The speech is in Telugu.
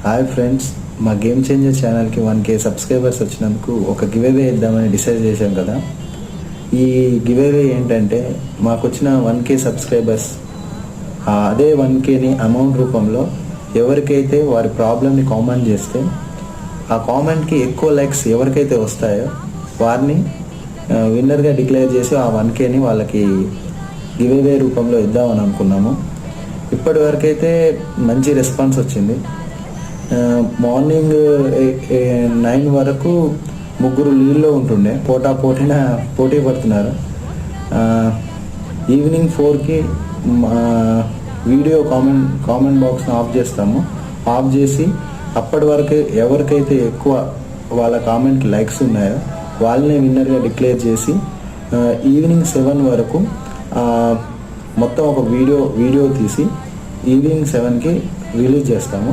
హాయ్ ఫ్రెండ్స్, మా గేమ్ చేంజర్ ఛానల్కి 1K సబ్స్క్రైబర్స్ వచ్చినందుకు ఒక గివేవే ఇద్దామని డిసైడ్ చేశాం కదా. ఈ గివేవే ఏంటంటే మాకు వచ్చిన 1K సబ్స్క్రైబర్స్ అదే 1Kని అమౌంట్ రూపంలో ఎవరికైతే వారి ప్రాబ్లమ్ని కామెంట్ చేస్తే ఆ కామెంట్కి ఎక్కువ లైక్స్ ఎవరికైతే వస్తాయో వారిని విన్నర్గా డిక్లేర్ చేసి ఆ 1Kని వాళ్ళకి గివేవే రూపంలో ఇద్దామని అనుకున్నాము. ఇప్పటి వరకైతే మంచి రెస్పాన్స్ వచ్చింది. మార్నింగ్ 9 వరకు ముగ్గురు లీడ్లో ఉంటుండే, పోటీ పడుతున్నారు. ఈవినింగ్ 4కి వీడియో కామెంట్ బాక్స్ని ఆఫ్ చేస్తాము. ఆఫ్ చేసి అప్పటి వరకు ఎవరికైతే ఎక్కువ వాళ్ళ కామెంట్కి లైక్స్ ఉన్నాయో వాళ్ళనే విన్నర్గా డిక్లేర్ చేసి ఈవినింగ్ 7 వరకు మొత్తం ఒక వీడియో తీసి ఈవినింగ్ 7కి రిలీజ్ చేస్తాము.